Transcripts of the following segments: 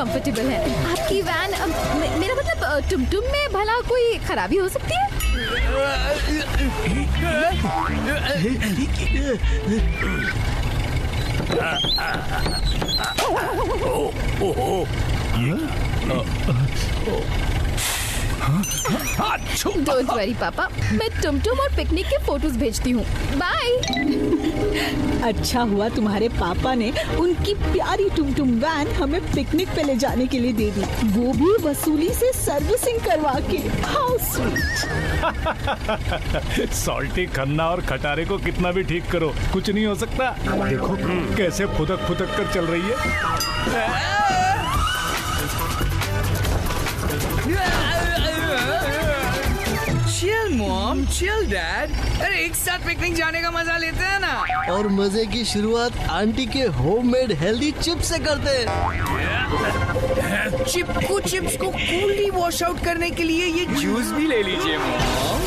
Comfortable है। आपकी van मेरा मतलब टुमटुम में भला कोई खराबी हो सकती है? डोंट वरी पापा, मैं टुमटुम और पिकनिक के फोटोज भेजती हूँ। बाय। अच्छा हुआ तुम्हारे पापा ने उनकी प्यारी टुमटुम वैन हमें पिकनिक पे ले जाने के लिए दे दी, वो भी वसूली से सर्विसिंग करवा के। How sweet. सॉल्टी खन्ना और खटारे को कितना भी ठीक करो, कुछ नहीं हो सकता। देखो कैसे फुदक फुदक कर चल रही है। Chill mom, chill dad. अरे एक साथ पिकनिक जाने का मजा लेते हैं ना। और मजे की शुरुआत आंटी के होममेड हेल्दी चिप्स से करते हैं। चिपकू चिप्स को कूली वॉश आउट करने के लिए ये जूस भी ले लीजिए मॉम।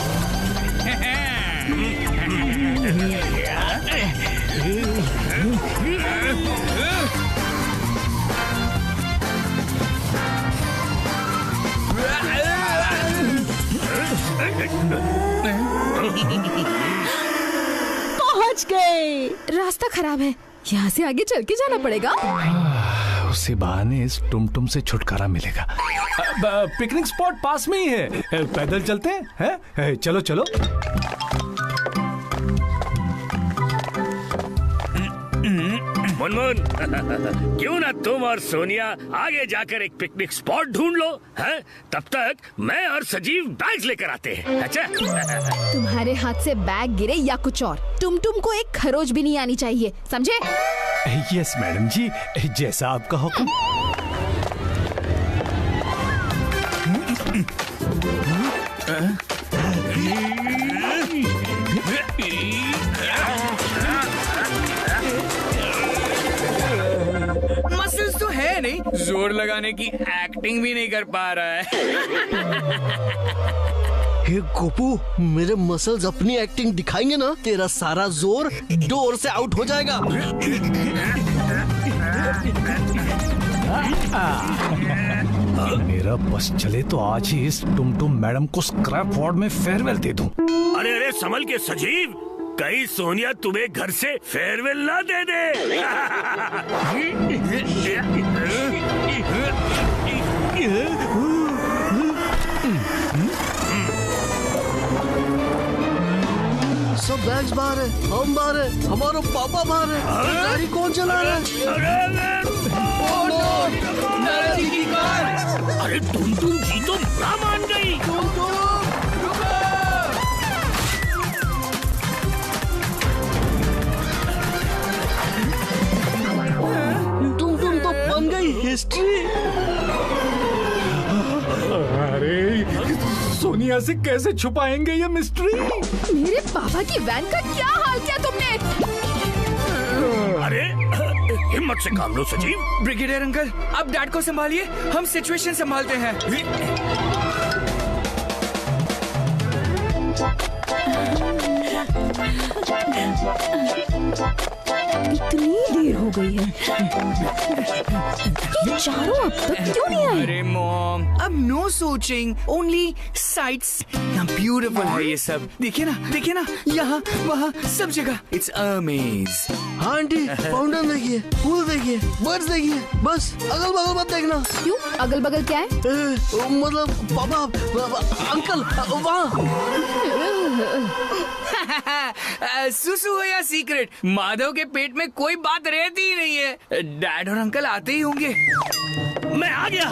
पहुंच गए। रास्ता खराब है, यहाँ से आगे चल के जाना पड़ेगा। उसी बहाने इस टुमटुम से छुटकारा मिलेगा। पिकनिक स्पॉट पास में ही है, पैदल चलते हैं? चलो चलो। मुनमुन क्यों ना तुम और सोनिया आगे जाकर एक पिकनिक स्पॉट ढूंढ लो, हैं? तब तक मैं और सजीव बैग लेकर आते हैं। अच्छा? तुम्हारे हाथ से बैग गिरे या कुछ और, टुमटुम को एक खरोच भी नहीं आनी चाहिए, समझे? यस मैडम जी, जैसा आपका हुक्म। मसल्स तो है नहीं, जोर लगाने की एक्टिंग भी नहीं कर पा रहा है। हे गोपू, मेरे मसल्स अपनी एक्टिंग दिखाएंगे ना, तेरा सारा जोर डोर से आउट हो जाएगा। मेरा बस चले तो आज ही इस टुमटुम मैडम को स्क्रैप वार्ड में फेयरवेल दे दूं। अरे अरे संभल के सजीव, कहीं सोनिया तुम्हें घर से फेयरवेल ना दे दे। सब बैग्स बाहर है, हम बाहर है, हमारा पापा बाहर है, गाड़ी कौन चला रहा है? अरे टुमटुम जी तो बुरा मान गई। टुमटुम तो बन गई हिस्ट्री। अरे सोनिया से कैसे छुपाएंगे ये मिस्ट्री? मेरे पापा की वैन का क्या हाल किया तुमने? अरे हिम्मत से काम लो सजीव। ब्रिगेडियर अंकल, आप डैड को संभालिए, हम सिचुएशन संभालते हैं। इतनी देर हो गई है, ये चारों अब तक क्यों नहीं आए? अरे मॉम, अब नो सोचिंग, ओनली साइट्स। यहाँ ब्यूटीफुल है ये सब। देखिए ना, यहाँ वहाँ सब जगह। It's amaze. हाँ आंटी, फाउंटेन देखिए, फूल देखिए, बर्ड्स देखिए, बस अगल बगल मत देखना। क्यों? अगल बगल क्या है? मतलब पापा, अंकल वहाँ। सुसु हो या सीक्रेट, माधव के पेट में कोई बात रहती ही नहीं है। डैड और अंकल आते ही होंगे। मैं आ गया।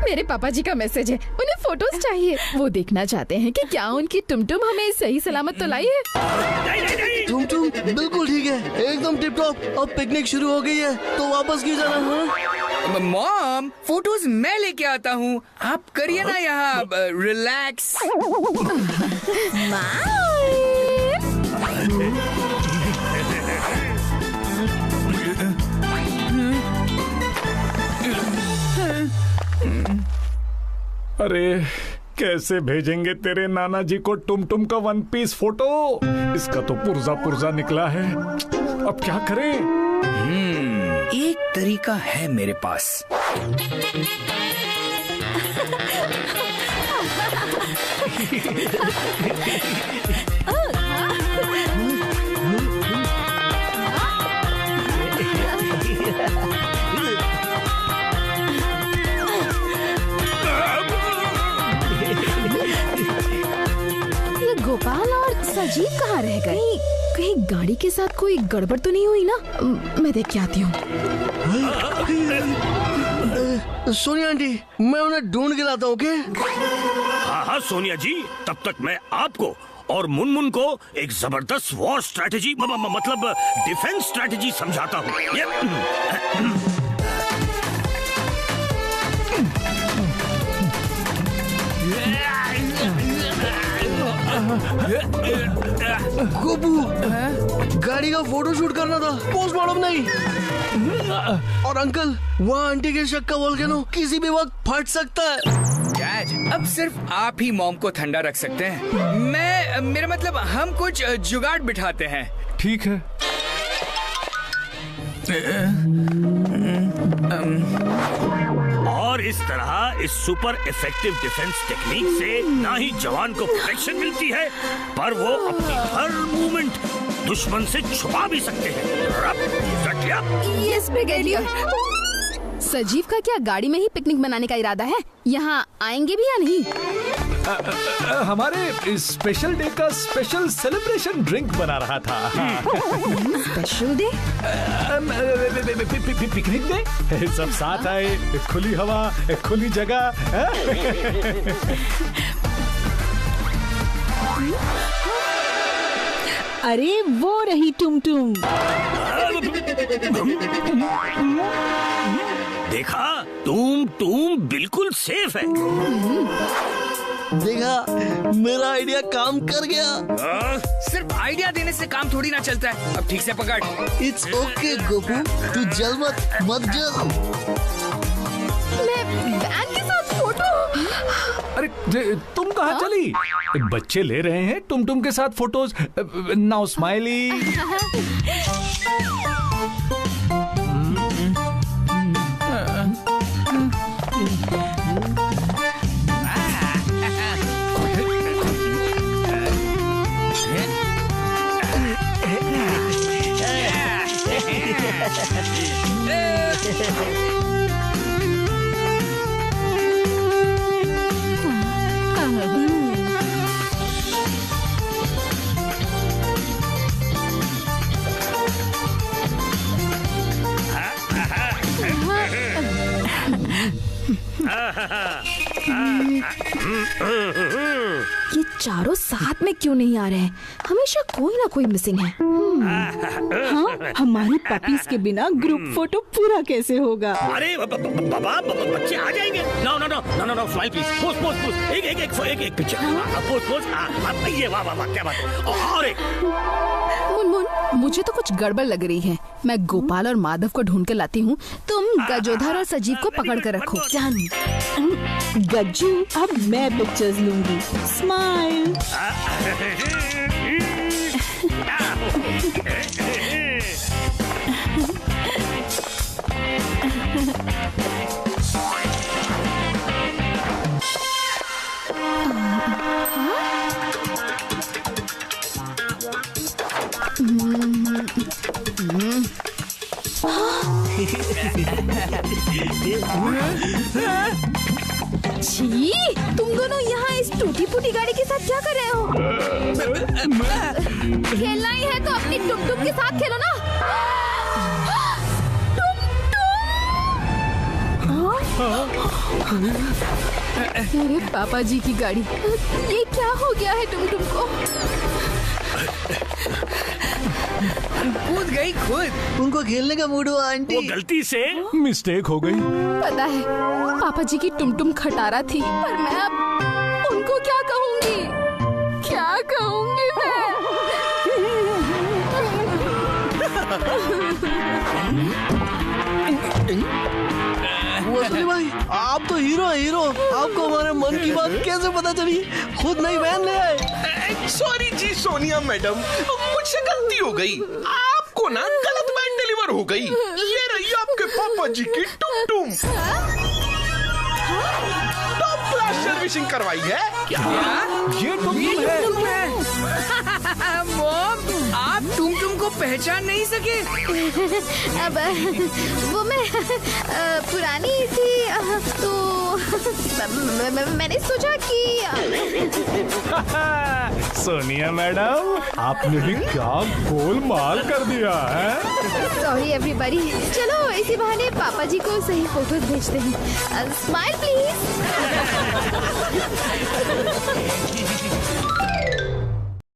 मेरे पापा जी का मैसेज है, उन्हें फोटोज चाहिए। वो देखना चाहते हैं कि क्या उनकी टुमटुम हमें सही सलामत तो लाई है। नहीं। टुमटुम बिल्कुल ठीक है, एकदम टिप टॉप। अब पिकनिक शुरू हो गई है तो वापस क्यों जाना? हाँ? मॉम, फोटोज मैं लेके आता हूँ, आप करिए ना यहाँ रिलैक्स। अरे कैसे भेजेंगे तेरे नाना जी को टुमटुम का वन पीस फोटो? इसका तो पुर्जा पुर्जा निकला है, अब क्या करें? तरीका है मेरे पास। ये गोपाल और सजीव कहाँ रह गए? कहीं गाड़ी के साथ कोई गड़बड़ तो नहीं हुई ना? मैं देख के आती हूँ। सोनिया आंटी, मैं उन्हें ढूंढ के लाता हूँ। ओके? हाँ सोनिया जी, तब तक मैं आपको और मुनमुन को एक जबरदस्त वॉर स्ट्रैटेजी मतलब डिफेंस स्ट्रैटेजी समझाता हूँ। गोपू, गाड़ी का फोटो शूट करना था, पोस्टमार्टम नहीं। और अंकल, वहाँ आंटी के शक का वोल्केनो किसी भी वक्त फट सकता है। डैड, अब सिर्फ आप ही मॉम को ठंडा रख सकते हैं। मेरा मतलब हम कुछ जुगाड़ बिठाते हैं। ठीक है। और इस तरह इस सुपर इफेक्टिव डिफेंस टेक्निक से ना ही जवान को प्रोटेक्शन मिलती है, पर वो अपनी हर मूवमेंट दुश्मन से छुपा भी सकते हैं। Yes brigadier. सजीव का क्या गाड़ी में ही पिकनिक मनाने का इरादा है? यहाँ आएंगे भी या नहीं? हमारे स्पेशल डे का स्पेशल सेलिब्रेशन ड्रिंक बना रहा था। Special day? पिकनिक डे, सब साथ आए, खुली हवा, खुली जगह। अरे वो रही टुमटुम। देखा, तुम बिल्कुल सेफ है। देखा, मेरा आइडिया काम कर गया। सिर्फ आइडिया देने से काम थोड़ी ना चलता है। अब ठीक से पकड़। इट्स ओके गोपू, तू जल मत जल। मैं वैन के साथ फोटो? अरे तुम कहाँ चली? बच्चे ले रहे हैं टुमटुम के साथ फोटोज। Now smiley. ये चारों साथ में क्यों नहीं आ रहे हैं? हमेशा कोई ना कोई मिसिंग है। हाँ, हमारी पपीज के बिना ग्रुप फोटो पूरा कैसे होगा? अरे बाबा, बच्चे आ जाएंगे। No smile please. पोज एक पिक्चर। पोज। ये वाह क्या बात है। और एक मुनमुन, मुझे तो कुछ गड़बड़ लग रही है। मैं गोपाल और माधव को ढूंढ के लाती हूँ, तुम गजोधर और सजीव को पकड़ कर रखो। गज्जू, अब मैं पिक्चर्स लूंगी। स्माइल। छी, तुम दोनों यहाँ इस टूटी फूटी गाड़ी के साथ क्या कर रहे हो? खेलना ही है तो अपनी टुमटुम के साथ खेलो ना। अरे पापा जी की गाड़ी, ये क्या हो गया है टुमटुम को? कूद गई खुद। उनको खेलने का मूड हुआ आंटी। वो गलती से मिस्टेक हो गई। पता है, पापा जी की टुमटुम खटारा थी, पर मैं अब उनको क्या कहूँगी? क्या कहूँगी मैं? वसूली भाई, आप तो हीरो है, हीरो। आपको हमारे मन की बात कैसे पता चली? खुद नहीं वैन ले आए। सॉरी जी सोनिया मैडम, मुझसे गलती हो गई। आपको ना गलत वैन डिलीवर हो गई। ये रही आपके पापा पापा जी की टुम टॉप क्लास सर्विसिंग करवाई है। ये टुमटुम है। मॉम, आप टुम को पहचान नहीं सके? अब वो मैं पुरानी थी तो मैंने सोचा कि सोनिया मैडम, आपने भी क्या गोलमाल कर दिया है। Sorry everybody. चलो इसी बहाने पापा जी को सही फोटोज भेजते हैं। Smile please.